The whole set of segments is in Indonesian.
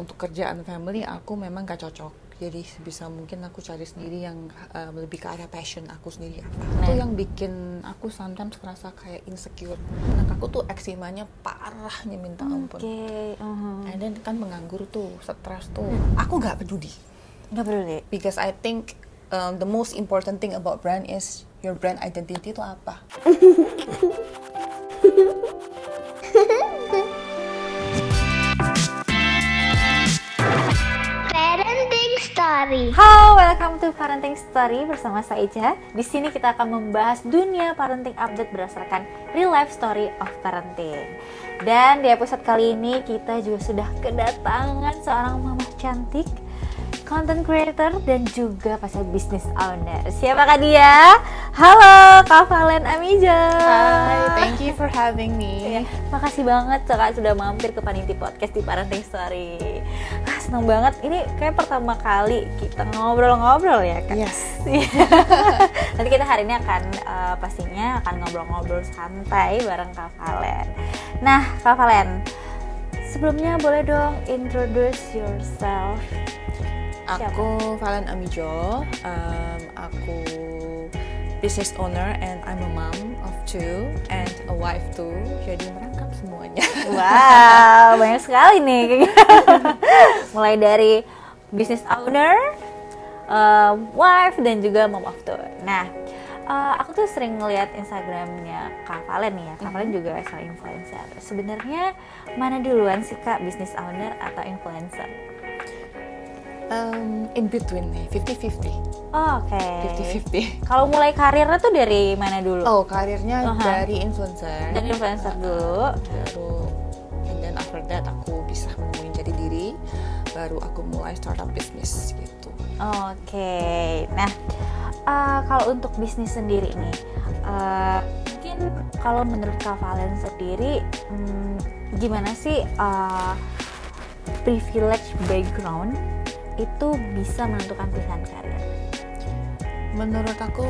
untuk kerjaan family aku memang gak cocok. Jadi sebisa mungkin aku cari sendiri yang lebih ke arah passion aku sendiri apa. Itu yang bikin aku sometimes ngerasa kayak insecure. Anak aku tuh eksimanya parahnya minta ampun. And then kan menganggur tuh, stres tuh. Aku gak peduli. Nggak peduli. Because I think the most important thing about brand is your brand identity itu apa. Parenting Story. Halo, welcome to Parenting Story bersama saya Ica. Di sini kita akan membahas dunia parenting update berdasarkan real life story of parenting. Dan di episode kali ini kita juga sudah kedatangan seorang mama cantik, content creator dan juga pasal business owner. Siapakah dia? Halo, Kak Valen Amiza. Hi, thank you for having me. Makasih banget Kak sudah mampir ke Paninti Podcast di Parenting Story. Senang banget, ini kayak pertama kali kita ngobrol-ngobrol ya Kak. Yes. Nanti kita hari ini akan pastinya akan ngobrol-ngobrol santai bareng Kak Valen. Nah Kak Valen, sebelumnya boleh dong introduce yourself. Aku Valen Amijo, aku business owner and I'm a mom of 2 and a wife too. Jadi merangkap semuanya. Wow, banyak sekali nih. Mulai dari business owner, wife dan juga mom of 2. Nah, aku tuh sering ngeliat Instagramnya Kak Valen nih ya. Kak Valen juga seorang influencer. Sebenarnya mana duluan sih Kak, business owner atau influencer? In between nih, 50-50. Oke. 50-50. Kalau mulai karirnya tuh dari mana dulu? Oh, karirnya dari influencer. Dari influencer dulu. Baru, and then after that aku bisa menemuin jati diri. Baru aku mulai startup bisnis gitu. Oke. Nah, kalau untuk bisnis sendiri nih, mungkin kalau menurut Kak Valen sendiri, gimana sih privilege background itu bisa menentukan pilihan karir? Menurut aku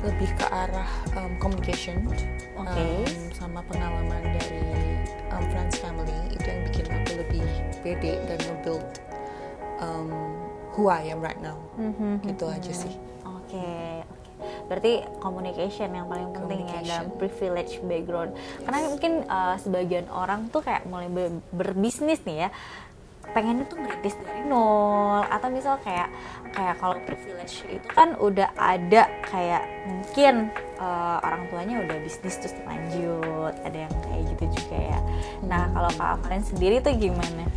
lebih ke arah communication, sama pengalaman dari friends family itu yang bikin aku lebih pede dan nge-build who I am right now. Gitu aja sih. Oke. Berarti communication yang paling penting ya dalam privilege background. Karena mungkin sebagian orang tuh kayak mulai berbisnis nih ya, pengen itu ngerintis dari nol, atau misal kayak kalau privilege itu kan udah ada kayak mungkin orang tuanya udah bisnis terus lanjut, ada yang kayak gitu juga ya. Nah kalau Kak Valen sendiri tuh gimana?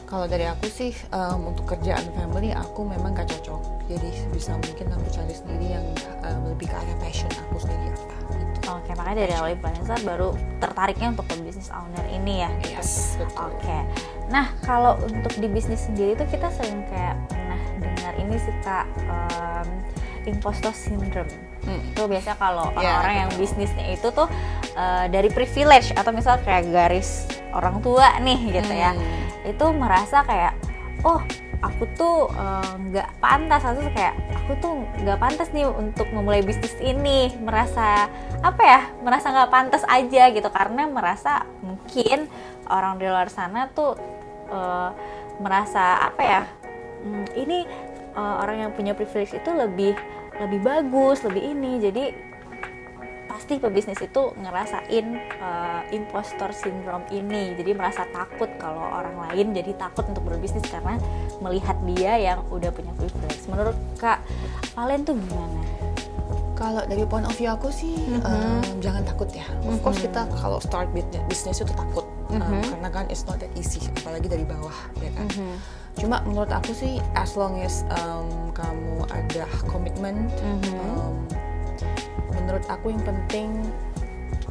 Kalau dari aku sih untuk kerjaan family aku memang gak cocok. Jadi sebisa mungkin aku cari sendiri yang lebih ke arah passion aku sendiri apa gitu. Oke, makanya dari awal influencer baru tertariknya untuk ke business owner ini ya. Yes, betul. Oke. Nah, kalau untuk di bisnis sendiri tuh kita sering kayak pernah dengar ini sih Kak, imposter syndrome. Itu biasanya kalau orang yang bisnisnya itu tuh dari privilege atau misal kayak garis orang tua nih gitu ya. Itu merasa kayak, oh aku tuh nggak pantas, atau kayak aku tuh nggak pantas nih untuk memulai bisnis ini, merasa merasa nggak pantas aja gitu, karena merasa mungkin orang di luar sana tuh merasa ini orang yang punya privilege itu lebih bagus, lebih ini, jadi pasti pebisnis itu ngerasain impostor syndrome ini, jadi merasa takut kalau orang lain jadi takut untuk berbisnis karena melihat dia yang udah punya privilege. Menurut Kak Valen tuh gimana? Kalau dari point of view aku sih jangan takut ya. Of course kita kalau start bisnis itu takut karena kan it's not that easy, apalagi dari bawah ya kan. Cuma menurut aku sih as long as kamu ada komitmen, menurut aku yang penting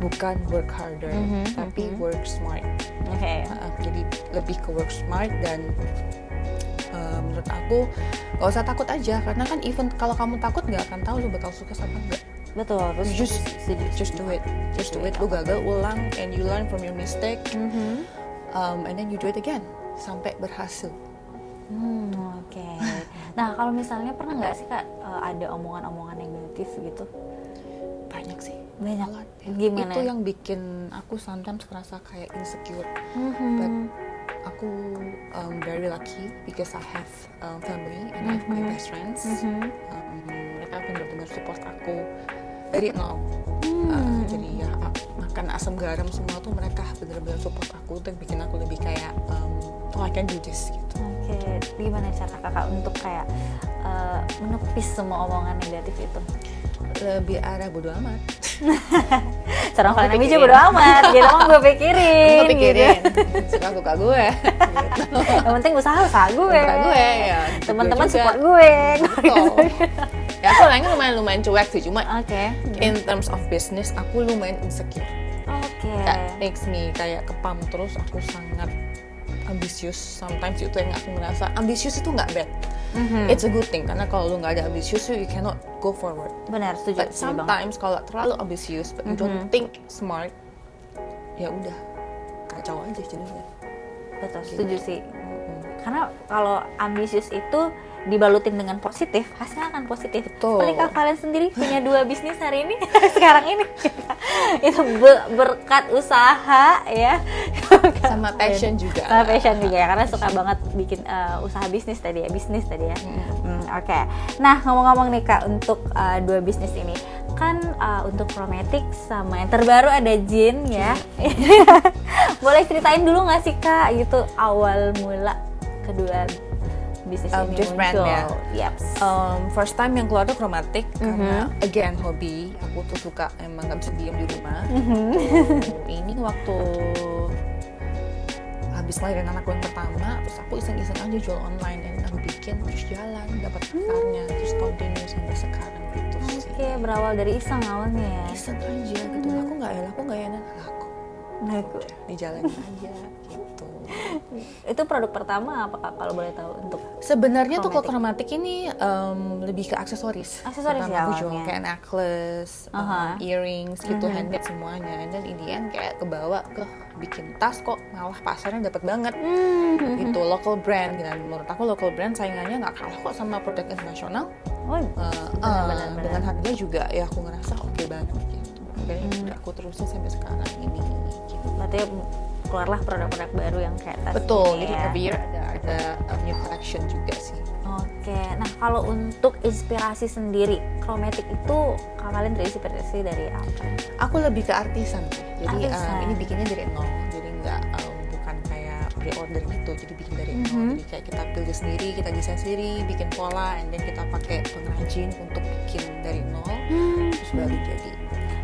bukan work harder, tapi work smart. Jadi lebih ke work smart, dan menurut aku gak usah takut aja, karena kan even kalau kamu takut gak akan tahu lu bakal sukses apa enggak. Betul. Just do it. Lu gagal, ulang, and you learn from your mistake, and then you do it again sampai berhasil. Oke. Nah kalau misalnya pernah nggak sih Kak ada omongan-omongan negatif gitu? Banyak sih. Gimana? Itu yang bikin aku sometimes ngerasa kayak insecure. But aku very lucky because I have family and I have my best friends. Mereka benar-benar support aku dari nol. Jadi ya makan asam garam semua tuh mereka benar-benar support aku dan bikin aku lebih kayak oh I can do this gitu. Oke, gimana cara kakak untuk kayak menepis semua omongan negatif itu? Lebih arah bodo amat. Sekarang kalian aja bodo amat, gitu emang gue pikirin. Gue pikirin, Gitu. suka-suka gue. Gitu. Yang penting usaha gue. Suka gue ya. Teman-teman Gue juga. support gue. Betul. Ya aku orangnya lumayan cuek sih, cuma Oke. in terms of business aku lumayan insecure. Oke. That makes me kayak kepam terus, aku sangat ambisius. Sometimes itu yang aku ngerasa ambisius itu nggak bad. It's a good thing karena kalau lu nggak ada ambisius you cannot go forward. Benar, setuju. But sometimes kalau terlalu ambisius but you don't think smart, ya udah kacau aja jadinya. Betul, setuju sih. Karena kalau ambisius itu dibalutin dengan positif, hasilnya akan positif. Betul. Seperti kalian sendiri punya 2 bisnis hari ini, sekarang ini. Itu berkat usaha ya. Sama passion juga. Sama passion juga ya, karena suka banget bikin usaha bisnis tadi ya. Oke. Nah, ngomong-ngomong nih Kak, untuk 2 bisnis ini kan untuk Chromatic sama yang terbaru ada Jin ya. Boleh ceritain dulu nggak sih Kak gitu awal mula kedua bisnis ini Just brand muncul? ya. Yep. First time yang keluar tuh Chromatic karena again hobi, aku tuh suka emang nggak bisa diem di rumah. Ini waktu habis ngelahirin anakku yang pertama, terus aku iseng-iseng aja jual online dan aku bikin terus jalan, dapat pasarnya, terus continue sampai sekarang gitu sih. Oke, berawal dari iseng awalnya ya. Iseng aja gitu, aku nggak enak, laku Laku. dijalanin aja gitu. Itu produk pertama apa Kak kalau boleh tahu untuk Sebenarnya tuh Chromatic. kalau Chromatic ini lebih ke aksesoris. Aksesoris Pertama ya aku jual awalnya. kayak necklace, earrings gitu, handmade semuanya. And then in the end kayak kebawa ke bikin tas kok malah pasarnya dapat banget. Gitu, local brand. Dan menurut aku local brand saingannya nggak kalah kok sama produk internasional. Oh, benar. Dengan harga juga ya aku ngerasa oke banget gitu. Akhirnya udah aku terusin sampai sekarang ini. Gitu. berarti keluarlah produk-produk baru yang kayak tas Betul, ini jadi ya. every year ada new collection juga sih. Oke, nah kalau untuk inspirasi sendiri, Chromatic itu kalian terinspirasi dari apa? Aku lebih ke artisan sih. Jadi Artisan. ini bikinnya dari nol. Jadi nggak bukan kayak pre-order gitu. Jadi bikin dari nol. Jadi kayak kita pilih sendiri, kita desain sendiri, bikin pola, and then kita pakai pengrajin untuk bikin dari nol. Terus baru jadi.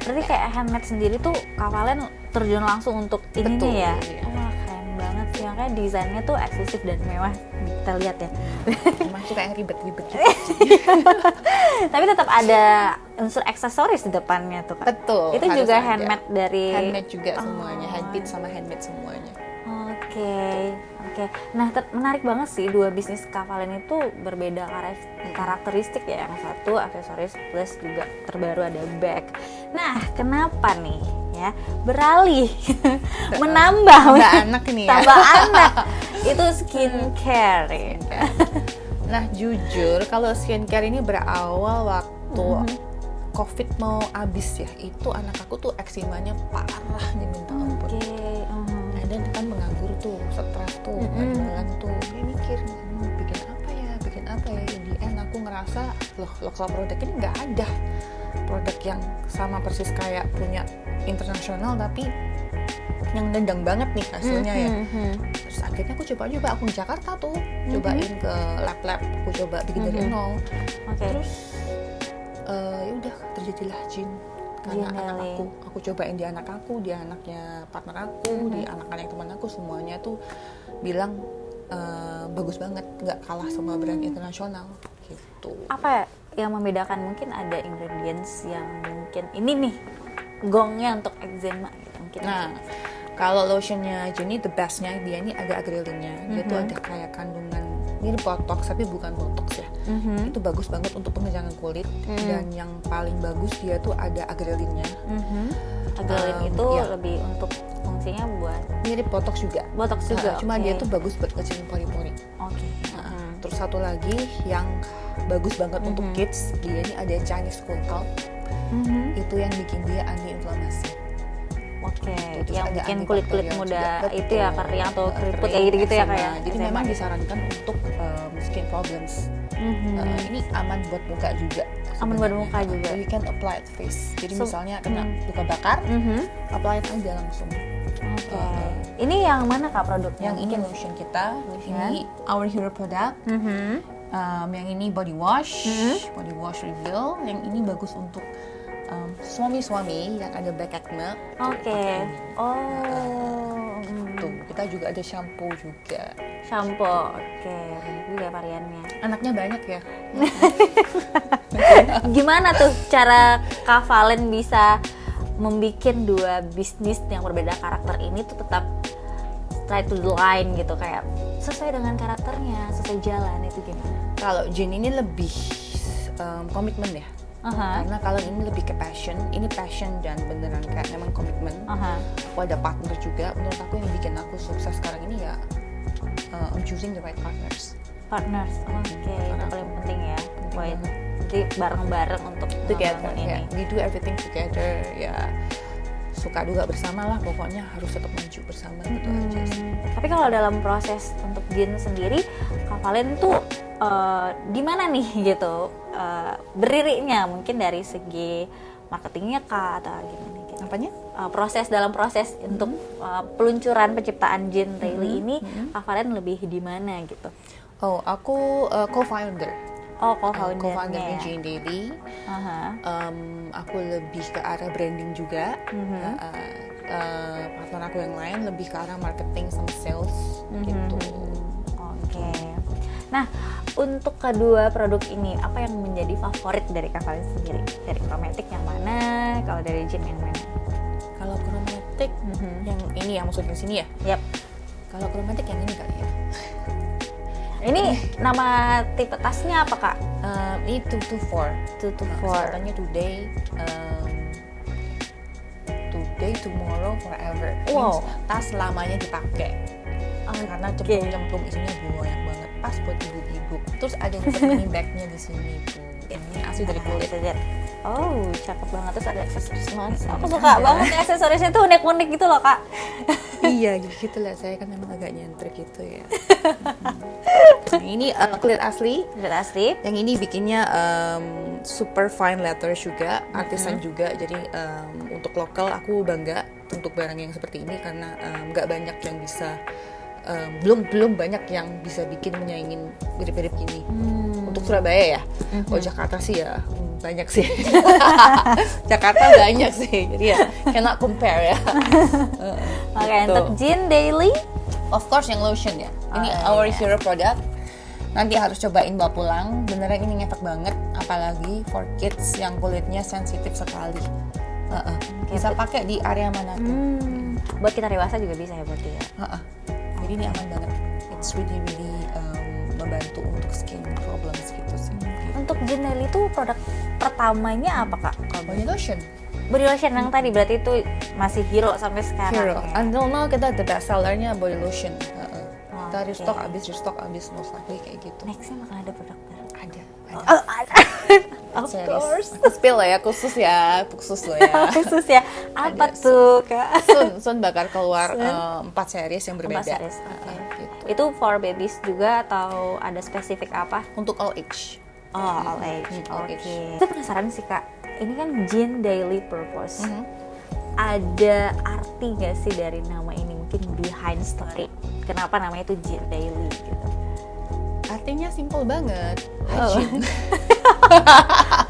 Berarti kayak handmade sendiri tuh kalian terjun langsung untuk ini Betul, ya? iya. Wah keren banget sih, makanya desainnya tuh eksklusif dan mewah. Kita lihat ya. Emang suka yang ribet-ribet gitu. Tapi tetap ada unsur aksesoris di depannya tuh Kak. Betul. Itu harus juga ada. handmade dari. Handmade juga semuanya, handmade sama handmade semuanya. Oke. Nah, menarik banget sih 2 bisnis kalian itu berbeda karakteristik ya. Yang satu aksesoris plus juga terbaru ada bag. Nah, kenapa nih ya beralih menambah Tambah anak nih ya. tambah anak itu skincare ya. Nah jujur kalau skincare ini berawal waktu COVID mau habis ya, itu anak aku tuh eksimanya parah nih minta ampun. Oke. Dan kan menganggur tuh, stres tuh, jalan tuh, kayak mikir bikin apa ya. In the end aku ngerasa loh lokal produk ini nggak ada produk yang sama persis kayak punya internasional tapi yang nendang banget nih hasilnya ya. Terus akhirnya aku coba aku di Jakarta tuh cobain ke lab aku coba bikin dari nol. Oke. Terus ya udah terjadilah Jin karena Jin anak Deli. aku cobain di anak aku, di anaknya partner aku, di anak-anak teman aku, semuanya tuh bilang bagus banget, nggak kalah sama brand internasional gitu. Apa yang membedakan? Mungkin ada ingredients yang mungkin ini nih gongnya untuk eczema gitu mungkin. Nah, kalau lotionnya Jenny the bestnya dia ini ada agrelinnya. Dia tuh ada kayak kandungan mirip botox tapi bukan botox ya. Itu bagus banget untuk pengencangan kulit dan yang paling bagus dia tuh ada agrelinnya. Agrelin itu ya. lebih untuk fungsinya buat Mirip botox juga. botox juga. Cuma oke. dia tuh bagus buat kecilin pori-pori. Oke. Terus satu lagi yang bagus banget untuk kids, dia ini ada Chinese cold calm. Itu yang bikin dia anti inflamasi. Oke, Terus yang ada bikin kulit-kulit antibakterial muda juga. itu ya, Betul. kering atau keriput Kering, kayak gitu-gitu ya eczema. kayak. Jadi memang disarankan untuk skin problems. Ini aman buat muka juga. Aman buat muka sebenarnya. juga. So you can apply it face. Jadi So, misalnya kena luka bakar, apply it aja langsung. Oke. Ini yang mana Kak produknya? Yang ini lotion kita, Lotion. ini our hero product. Yang ini body wash reveal. Yang ini bagus untuk suami-suami yang ada black acne. Oke. Tuh, kita juga ada shampoo juga. Shampoo. Oke, banyak juga variannya. Anaknya banyak ya. Gimana tuh cara Kak Valen bisa membuat dua bisnis yang berbeda karakter ini tuh tetap try to the line gitu, kayak sesuai dengan karakternya, sesuai jalan, itu gimana? Kalau Jin ini lebih komitmen ya. Karena kalau ini lebih ke passion, ini passion dan beneran kayak memang komitmen. Aku ada partner juga, menurut aku yang bikin aku sukses sekarang ini ya I'm choosing the right partners. Partners, oke, itu paling penting ya. Poin. Jadi bareng-bareng untuk Together, membangun ini. ya. We do everything together, ya suka duka bersama lah, pokoknya harus tetap maju bersama gitu aja sih. Tapi kalau dalam proses untuk Jin sendiri, Kak Valen tuh di mana nih gitu berdirinya, mungkin dari segi marketingnya Kak atau gimana gitu? Apanya? Dalam proses untuk peluncuran penciptaan Jin Daily ini, Kak Valen lebih di mana gitu? Oh, aku co-founder. Co-foundernya Co-foundernya ya? Jane Daily. Aku lebih ke arah branding juga. Partner aku yang lain lebih ke arah marketing sama sales gitu. Oke. Nah, untuk kedua produk ini, apa yang menjadi favorit dari Kak Valen sendiri? Dari Chromatic yang mana? Kalau dari Jin yang mana? Kalau Chromatic yang ini yang maksudnya sini ya? Yap. Kalau Chromatic yang ini kali ya. Ini nama tipe tasnya apa Kak? Ini 224. 224. Katanya today, tomorrow, forever. Wow. Means tas selamanya dipakai. Karena cemplung-cemplung isinya banyak banget. Pas buat ibu-ibu. Terus ada yang mini bagnya di sini tuh. Ini asli dari kulit. Oh, cakep banget. Terus ada aksesoris mas. Aku suka banget aksesorisnya tuh unik-unik gitu loh Kak. Iya gitu lah, saya kan memang agak nyentrik gitu ya. Ini kulit asli. Kulit asli. Yang ini bikinnya super fine leather juga, artisan juga. Jadi untuk lokal aku bangga untuk barang yang seperti ini karena nggak banyak yang bisa, belum banyak yang bisa bikin menyaingin mirip-mirip gini. Untuk Surabaya ya. Oh Jakarta sih ya banyak sih. Jakarta banyak sih. Jadi ya cannot compare ya. Oke, Gitu. untuk Jin Daily. Of course yang lotion ya. Ini our hero product. Nanti harus cobain bawa pulang. Beneran ini ngefek banget. Apalagi for kids yang kulitnya sensitif sekali. Bisa pakai di area mana pun. Buat kita dewasa juga bisa ya berarti ya. Jadi ini aman banget. It's really membantu untuk skin problems gitu sih. Untuk Jin Daily itu produk pertamanya apa Kak? Body lotion. Body lotion yang tadi berarti itu masih hero sampai sekarang. Hero. Ya? Until now kita the best sellernya body lotion. Kita Oke. restock abis most likely kayak gitu. Nextnya bakal ada produk baru. Ada. Of Series. course. Aku spill lah ya, khusus lo ya. Khusus ya. Apa Ada. tuh Kak? Soon bakal keluar 4 series yang berbeda. 4 series, oke. Gitu. Itu for babies juga atau ada spesifik apa? Untuk all age. Oh, all age. all Oke. age. Saya penasaran sih Kak. Ini kan Jin Daily Purpose. Ada arti nggak sih dari nama ini? Mungkin behind story. Kenapa namanya itu Jin Daily gitu? Artinya simple banget. Hygiene.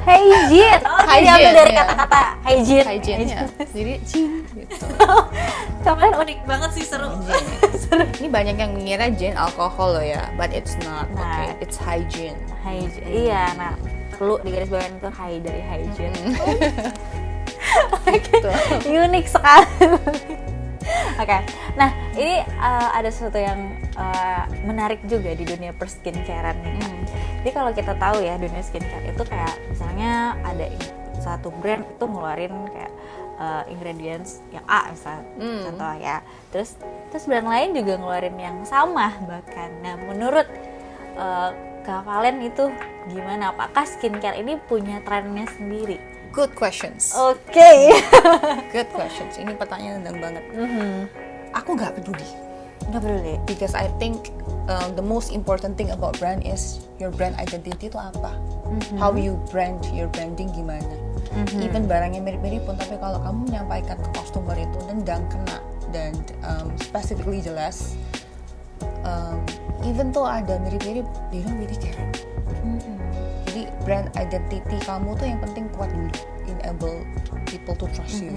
Hygiene. Oh, jadi Hygiene, ambil dari ya. kata-kata hygiene. Hygiene-nya. Jadi Jin gitu. Kalian unik banget sih, seru. Ini banyak yang mengira gin alkohol loh ya, but it's not. Nah. Okay, it's hygiene. Hygiene. Iya, nah perlu digarisbawahi itu high dari hygiene. Gitu. Unik sekali. Oke, nah ini ada sesuatu yang menarik juga di dunia perskincarean nih Kak. Jadi kalau kita tahu ya dunia skincare itu kayak misalnya ada satu brand itu ngeluarin kayak ingredients yang A misalnya contoh ya, terus brand lain juga ngeluarin yang sama bahkan. Nah menurut Kak Valen itu gimana? Apakah skincare ini punya trennya sendiri? Good questions. Oke. Good questions. Ini pertanyaan tentang banget. Aku nggak peduli. Nggak peduli. Because I think the most important thing about brand is your brand identity itu apa. How you brand, your branding gimana. Even barangnya mirip-mirip pun, tapi kalau kamu menyampaikan ke customer itu nendang, kena, dan specifically jelas, even tuh ada mirip-mirip, they don't really care. Jadi brand identity kamu tuh yang penting kuat dulu, enable people to trust you.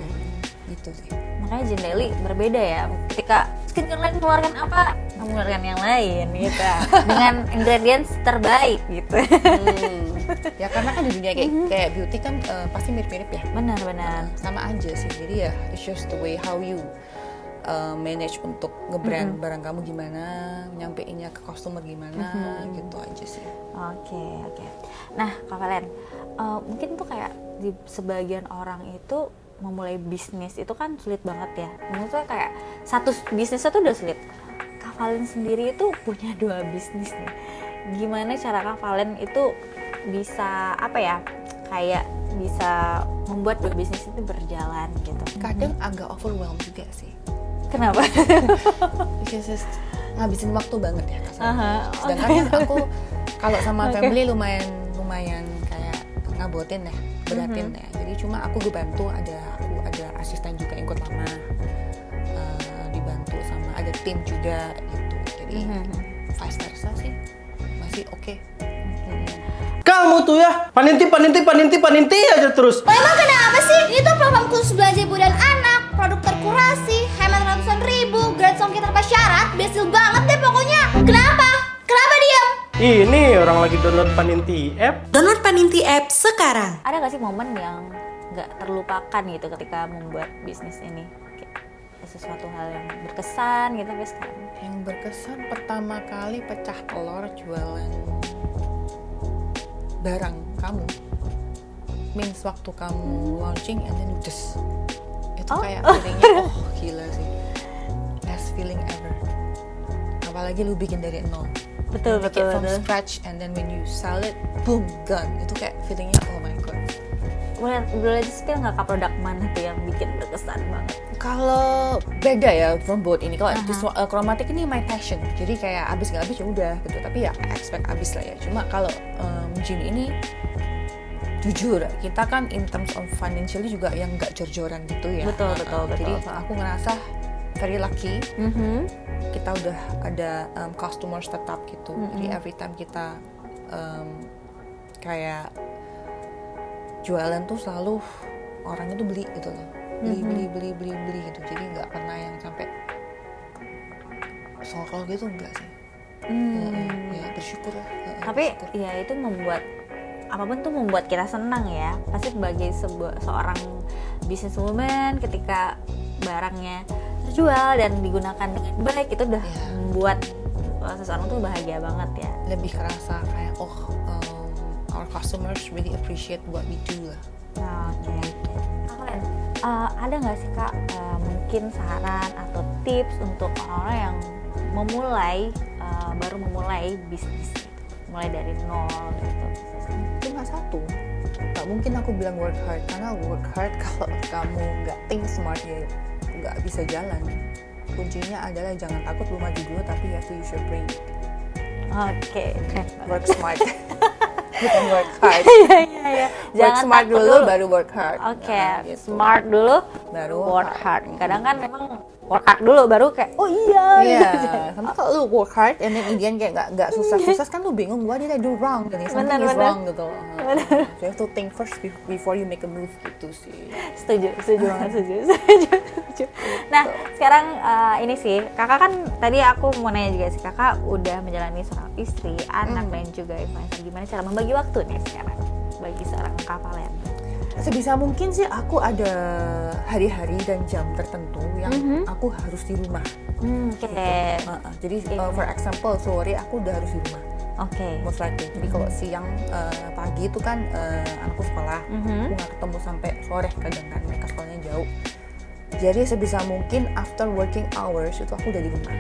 Gitu sih. Makanya Jendaily berbeda ya, ketika skincare lain mengeluarkan apa, kamu mengeluarkan yang lain gitu, dengan ingredients terbaik gitu. Ya karena kan di dunia kayak beauty kan pasti mirip-mirip ya. Benar-benar. Sama aja sih, jadi ya it's just the way how you manage untuk nge-brand barang kamu gimana, nyampeinnya ke customer gimana, gitu aja sih. Oke. Nah, Kak Valen, mungkin tuh kayak di sebagian orang itu memulai bisnis itu kan sulit banget ya. Maksudnya kayak satu bisnisnya tuh udah sulit. Kak Valen sendiri itu punya 2 bisnis nih. Gimana cara Kak Valen itu bisa kayak bisa membuat 2 bisnis itu berjalan gitu? Kadang agak overwhelmed juga sih. Kenapa? Because just ngabisin waktu banget ya kasarnya. Sedangkan kan aku kalau sama family lumayan kayak ngabotin ya, beratin ya. Jadi cuma aku bantu, aku ada asisten juga ikut lama, dibantu sama ada tim juga gitu. Jadi vice versa sih masih oke. Kamu tuh ya paninti aja terus. Emang kenapa sih? Ini tuh program khusus belanja ibu dan anak, produk terkurasi, hemat ratusan ribu, gratis ongkir tanpa syarat, berhasil banget deh pokoknya. Kenapa? Kenapa diam? Ini orang lagi download Paninti app. Download Paninti app sekarang. Ada nggak sih momen yang nggak terlupakan gitu ketika membuat bisnis ini? Kayak sesuatu hal yang berkesan gitu sampai sekarang? Yang berkesan pertama kali pecah telur jualan barang kamu, means waktu kamu launching and then udes, itu kayak feelingnya gila sih, best feeling ever. Apalagi lu bikin dari nol, Betul. from scratch, and then when you sell it, boom, gone. Itu kayak feelingnya oh my god. Boleh spill nggak Kak produk mana tuh yang bikin berkesan banget? Kalau beda ya from both ini, kalau kromatik ini my passion, jadi kayak abis nggak abis ya udah gitu, tapi ya expect abis lah ya. Cuma kalau Jin ini jujur kita kan in terms of financially juga yang nggak jor-joran gitu ya. Betul. Jadi aku ngerasa very lucky. Kita udah ada customers tetap gitu. Jadi every time kita kayak jualan tuh selalu orang itu beli gitu loh. Beli gitu. Jadi nggak pernah yang sampai sorol gitu, enggak sih. Ya bersyukur lah. Tapi bersyukur. ya itu membuat apapun tuh membuat kita senang ya. Pasti sebagai seorang businesswoman ketika barangnya terjual dan digunakan dengan baik, itu udah membuat seseorang tuh bahagia banget ya. Lebih kerasa kayak our customers really appreciate what we do lah. Ada nggak sih Kak mungkin saran atau tips untuk orang-orang yang baru memulai bisnis gitu, mulai dari nol gitu? Cuma satu, nggak mungkin aku bilang work hard, karena work hard kalau kamu nggak think smart ya nggak bisa jalan. Kuncinya adalah jangan takut lu maju dulu, tapi you have to use your brain. Oke. Work smart. Bukan work hard. Iya. Work smart dulu baru work hard. Oke, Gitu. smart dulu Baru work hard. Kadang kan memang work hard dulu baru kayak oh iya. Iya, sama kalau lu work hard and then in the end kayak nggak susah-susah kan lu bingung, what did I do wrong? Dan something is wrong gitu. So you have to think first before you make a move gitu sih. Setuju banget, setuju. Nah, sekarang ini sih, kakak kan tadi aku mau nanya juga sih, kakak udah menjalani seorang istri, anak dan juga influencer. Gimana cara membagi waktu nih sekarang bagi seorang Kak Valen? Sebisa mungkin sih aku ada hari-hari dan jam tertentu yang aku harus di rumah. Oke. Jadi for example sore aku udah harus di rumah. Oke. Most likely. Jadi kalau siang pagi itu kan anakku sekolah, aku nggak ketemu sampai sore kadang kan, mereka sekolahnya jauh. Jadi sebisa mungkin after working hours itu aku udah di rumah.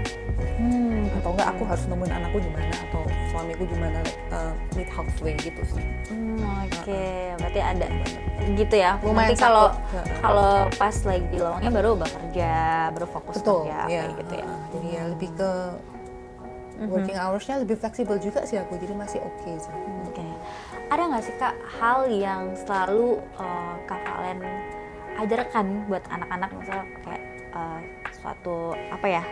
Atau enggak aku harus nemuin anakku di mana atau suamiku gimana, meet halfway gitu sih. Oke, berarti ada gitu ya. Lumayan Nanti kalau sakit. kalau pas lagi lowongnya baru bekerja, baru fokus kerja ya. kayak gitu ya. Jadi ya lebih ke working hours-nya lebih fleksibel juga sih aku, jadi masih oke sih. Oke. Ada nggak sih Kak hal yang selalu Kak Valen ajarkan buat anak-anak, misalnya kayak suatu apa ya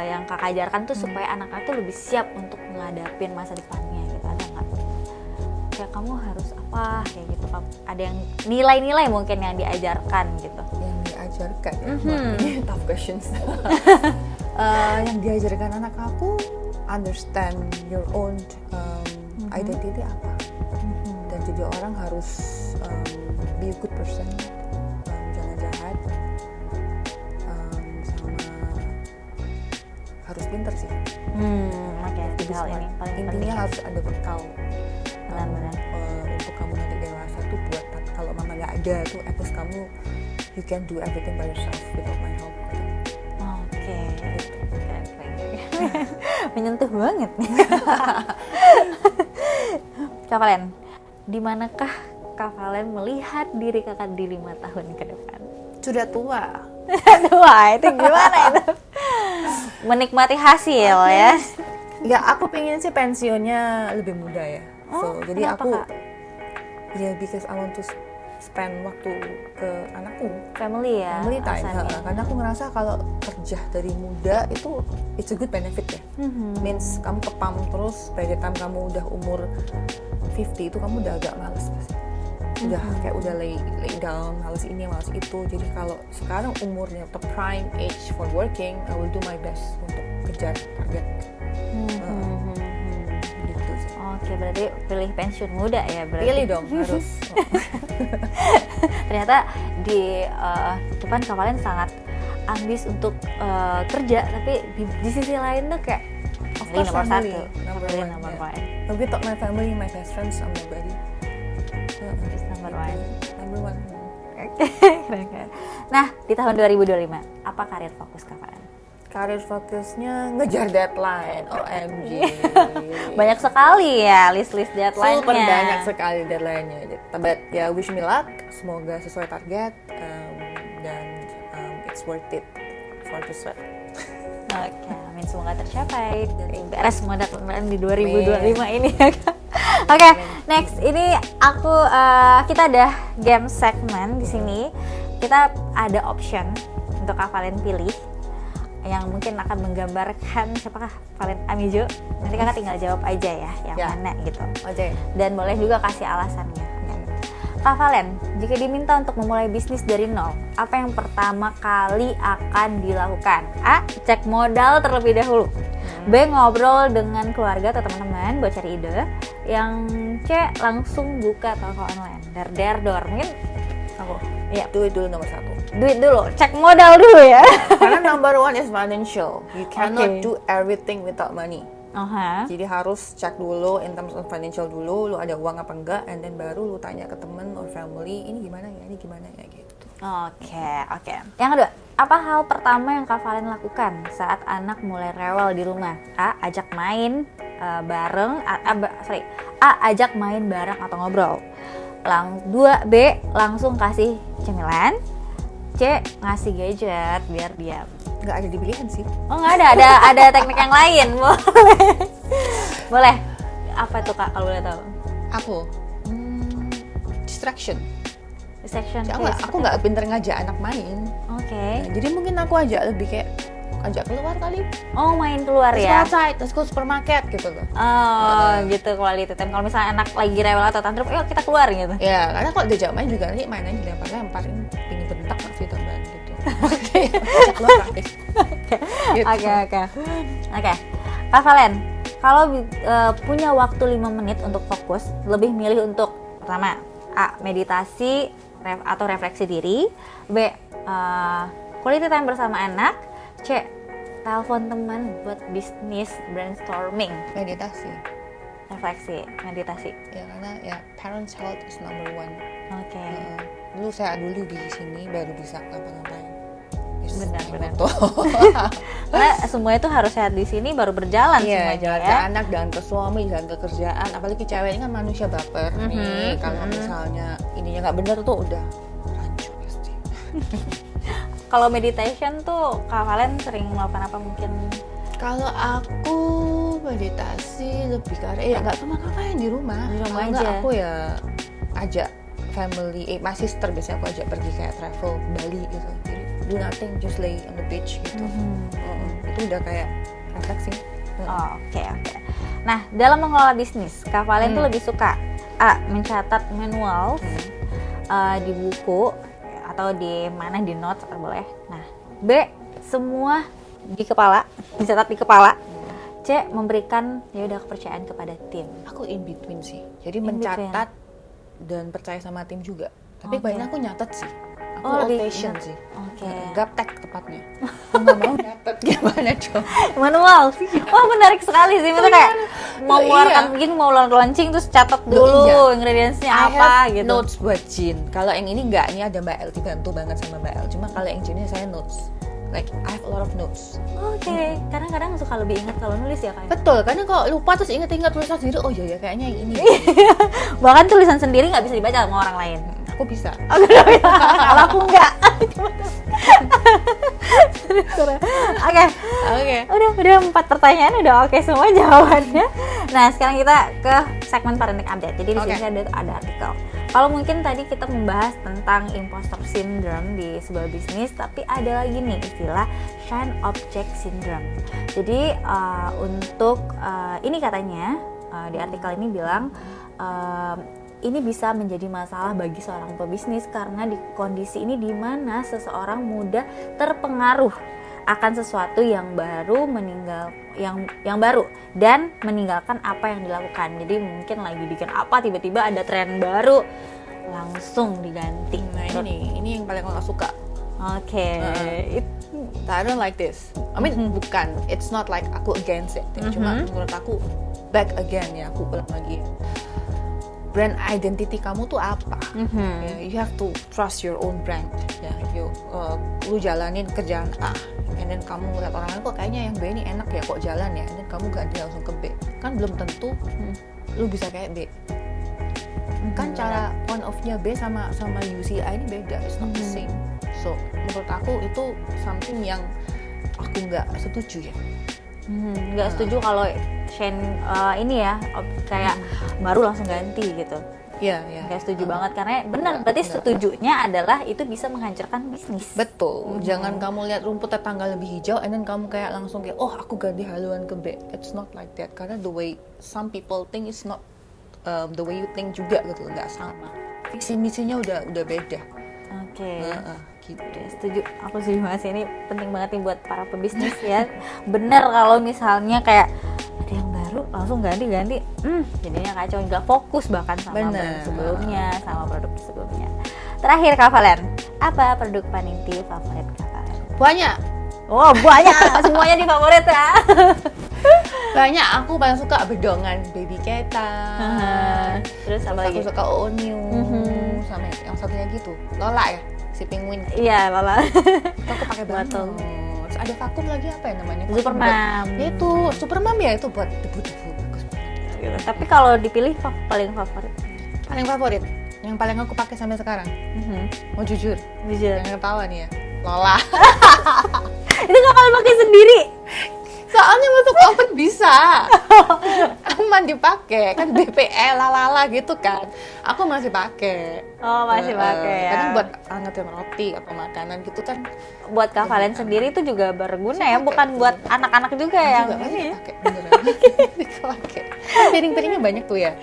yang Kakak ajarkan tuh supaya anak-anak tuh lebih siap untuk menghadapin masa depannya gitu, ada nggak? Kayak kamu harus apa kayak gitu, ada yang nilai-nilai mungkin yang diajarkan gitu? Yang diajarkan, ini tough questions. Yang diajarkan anak aku, understand your own identity apa, dan jadi orang harus be a good person, jangan jahat, sama harus pintar sih. Oke, Lebih hal smart. ini paling penting. Intinya harus ada bekal. Benar-benar. Untuk kamu nanti dewasa tuh, buat kalau mama nggak ada tuh, at least kamu you can do everything by yourself without my help. Oke. Keren. Menyentuh banget nih. Kak Valen, di manakah Kak Valen melihat diri Kakak di 5 tahun ke depan? Sudah tua. Wah, itu gimana itu? Menikmati hasil ya. Ya, aku pengen sih pensiunnya lebih muda ya. Jadi kenapa, aku Kak? ya because I want to spend waktu ke anakku, Family ya. family time. alasannya. Karena aku ngerasa kalau kerja dari muda itu it's a good benefit ya. Means kamu kepam terus, by the time kamu udah umur 50 itu kamu udah agak males pasti. Udah kayak udah lay down, males ini, males itu. Jadi kalau sekarang umurnya the prime age for working, I will do my best untuk kejar target. Gitu sih. Oke, berarti pilih pensiun muda ya berarti. Pilih dong, harus. Ternyata di depan Kak Valen sangat ambis untuk kerja, tapi di sisi lain tuh kayak Of family course, nomor family. satu, Number family one, number yeah. one. But without my family, my best friends, I'm nobody. It's number one. Number one. Keren. Nah, di tahun 2025 apa karir fokus Kak Valen? Karir fokusnya ngejar deadline, OMG. Banyak sekali ya list-list deadline-nya. Super banyak sekali deadline-nya. But ya, wish me luck, semoga sesuai target, dan it's worth it for the sweat. Oke, amin, semoga tercapai dan beres semua deadline di 2025 ini ya Kak. Oke, next ini kita ada game segmen di sini. Kita ada option untuk Kak Valen pilih yang mungkin akan menggambarkan siapakah Valen Amijo. Nanti Kakak tinggal jawab aja ya yang Ya. mana gitu. Oke. Dan boleh juga kasih alasannya. Kak Valen, jika diminta untuk memulai bisnis dari nol, apa yang pertama kali akan dilakukan? A. Cek modal terlebih dahulu. B. Ngobrol dengan keluarga atau teman-teman buat cari ide. Yang C. Langsung buka toko online. Dor. Mungkin Aku. Iya. Do it dulu nomor 1. duit dulu, cek modal dulu ya. Karena number one is financial. You cannot Okay. do everything without money. Oke. Jadi harus cek dulu in terms of financial dulu, lu ada uang apa enggak, and then baru lu tanya ke temen or family, ini gimana ya gitu. Oke. Yang kedua, apa hal pertama yang Kak Valen lakukan saat anak mulai rewel di rumah? A. Ajak main bareng. A. Ajak main bareng atau ngobrol. 2. B. Langsung kasih cemilan. C. Ngasih gadget biar diam. Nggak ada di pilihan sih. Oh nggak ada teknik yang lain. Boleh. Apa tuh Kak kalau boleh tahu? Aku distraction. Section Aku nggak pinter ngajak anak main. Oke. Nah, jadi mungkin aku lebih kayak ajak keluar kali. Oh main keluar Let's go ya. outside, let's go supermarket gitu loh. Oh gitu quality time. Kalau misalnya anak lagi rewel atau tantrum, yuk kita keluar gitu. Ya, karena kalau diajak main juga nanti mainan dilempar-lempar, ini pingin bentak masih tambahan gitu. Ajak keluar praktis. Gitu. Oke. Kak Valen, kalau punya waktu 5 menit untuk fokus, lebih milih untuk pertama A. Meditasi atau refleksi diri. B. Quality time bersama anak. C. Telepon teman buat bisnis brainstorming. Meditasi. Refleksi, meditasi. Ya, karena ya parents health is number one. Oke. Dulu saya dulu di sini baru bisa ngapa-ngapain. Ya, Benar. Betul. Karena semua itu harus sehat di sini baru berjalan semua Iya, jalan ya. ke anak, jalan ke suami, jalan ke kerjaan. Apalagi cewek ini kan manusia baper nih. Kalau misalnya ininya nggak bener tuh udah hancur pasti. Kalau meditation tuh Kak Valen sering melakukan apa mungkin? Kalau aku meditasi lebih ke arah ya nggak sama ngapain di rumah. Di rumah Kalau nggak, aja. aku ya ajak family, my sister biasanya aku ajak pergi kayak travel Bali gitu. Jadi do nothing, just lay on the beach gitu. Itu udah kayak relaxing. Oh, oke. Nah, dalam mengelola bisnis, Kak Valen tuh lebih suka A. mencatat manual di buku atau di mana di notes atau boleh. Nah, B. semua di kepala, dicatat di kepala. C. memberikan ya udah kepercayaan kepada tim. Aku in between sih. Jadi In mencatat dan percaya sama tim juga. Tapi Oke. banyak aku nyatet sih. Aku Oh, old lebih fashion ingat. sih. Oke. Gaptek tepatnya. Aku nggak mau nyatet gimana dong. Manual sih. Wah, menarik sekali sih. Maksudnya kayak mau Iya. mengeluarkan mungkin mau launching terus catat dulu Iya. ingredientsnya I apa have gitu. notes buat gin. Kalau yang ini enggak, ini ada Mbak El, dibantu banget sama Mbak El. Cuma kalau yang gin ini saya notes. Like I have a lot of notes. Oke, kadang-kadang suka lebih ingat kalau nulis ya kayak. Betul, karena kalau lupa terus ingat-ingat tulisan sendiri, oh iya ya kayaknya yang ini. Bahkan tulisan sendiri nggak bisa dibaca sama orang lain. Aku bisa. Kalau aku enggak. Oke. Oke. Udah 4 pertanyaan udah oke semua jawabannya. Nah, sekarang kita ke segmen parenting update. Jadi di Oke. sini ada artikel. Kalau mungkin tadi kita membahas tentang imposter syndrome di sebuah bisnis, tapi ada lagi nih istilah shine object syndrome. Jadi untuk ini katanya di artikel ini bilang ini bisa menjadi masalah bagi seorang pebisnis karena di kondisi ini di mana seseorang mudah terpengaruh akan sesuatu yang baru yang baru dan meninggalkan apa yang dilakukan. Jadi mungkin lagi bikin apa tiba-tiba ada tren baru langsung diganti. Nah ini yang paling aku gak suka. Oke. I don't like this. I mean bukan, it's not like aku against it. Cuma menurut aku back again ya, aku ulang lagi. Brand identity kamu tuh apa? Ya, you have to trust your own brand. Ya, lu jalanin kerjaan A, and then kamu ngeliat orang lain kok kayaknya yang B ini enak ya kok jalan ya, and then kamu ganti langsung ke B. Kan belum tentu lu bisa kayak B. Kan cara point of view B sama UCI ini beda, it's not the same. So menurut aku itu something yang aku nggak setuju ya. Nggak setuju kalau Shane ini ya kayak baru langsung ganti gitu. Iya. Nggak setuju banget karena benar berarti setujunya adalah itu bisa menghancurkan bisnis. Betul. Jangan kamu lihat rumput tetangga lebih hijau, and then kamu kayak langsung kayak, oh aku ganti haluan ke B. It's not like that. Karena the way some people think is not the way you think juga gitu, nggak sama. Visi misinya udah beda. Oke. Gitu. Setuju, aku setuju banget sih, ini penting banget nih buat para pebisnis ya. Bener kalau misalnya kayak ada yang baru langsung ganti jadinya kacau, nggak fokus bahkan sama brand sebelumnya sama produk sebelumnya. Terakhir Kak Valen, apa produk Paninti favorit Kak Valen? Banyak. Oh banyak, semuanya di favorit ya. Banyak, aku paling suka bedongan Baby Keta. Terus apa lagi? Aku suka Onyu. Sama yang satunya gitu, Lola ya, si penguin. Iya Lala. Itu aku pakai banget. Betul. Terus ada vakum lagi apa ya namanya? Supermam. Ya itu Supermam ya, itu buat debu-debu bagus banget. Tapi kalau dipilih paling favorit? Paling favorit, yang paling aku pakai sampai sekarang. Mau jujur, Jujur. jangan ketawa nih ya, Lola. Itu nggak kalian pakai sendiri? Soalnya masuk oven bisa, aman dipakai kan, BPL lalala gitu kan. Aku masih pakai. Oh masih pakai ya. Kadang buat angetin roti atau makanan gitu kan. Buat Kak Valen sendiri itu juga berguna ya, bukan buat anak-anak juga yang Juga ini. pakai beneran. Dipakai. Piring-piringnya banyak tuh ya.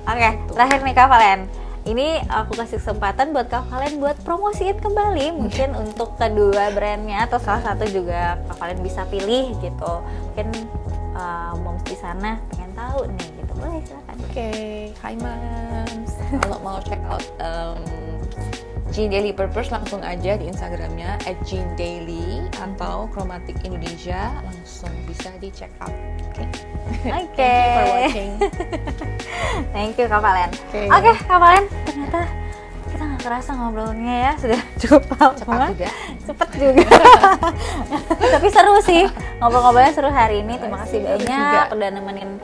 Oke, terakhir nih Kak Valen. Ini aku kasih kesempatan buat Kak Valen buat promosiin kembali mungkin untuk kedua brandnya atau salah satu juga Kak Valen bisa pilih gitu. Mungkin moms di sana pengen tahu nih gitu. Boleh silakan. Oke, hi moms. Kalau mau check out Jean Daily Purpose langsung aja di Instagramnya @jeandaily atau Chromatic Indonesia, langsung bisa di check out. Oke. Oke. Thank you for watching. Thank you Kak Valen. Oke. Oke Kak Valen, ternyata kita nggak kerasa ngobrolnya ya, sudah cukup lama. Cepat juga. Cepet juga. Tapi seru sih, ngobrol-ngobrolnya seru hari ini. Terima kasih banyak udah nemenin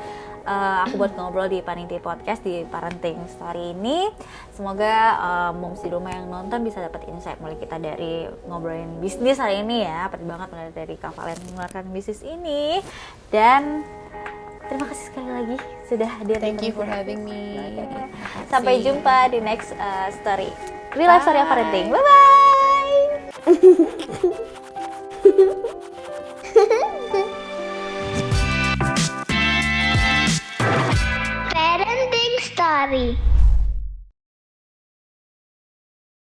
aku buat ngobrol di Paninti Podcast di Parenting Story ini. Semoga moms di rumah yang nonton bisa dapat insight mulai kita dari ngobrolin bisnis hari ini ya. Dapat banget mulai dari Kak Valen mengeluarkan bisnis ini. Dan terima kasih sekali lagi sudah hadir. Thank you for having me. Sampai jumpa di next story. Real life story of parenting. Bye bye. Parenting Story.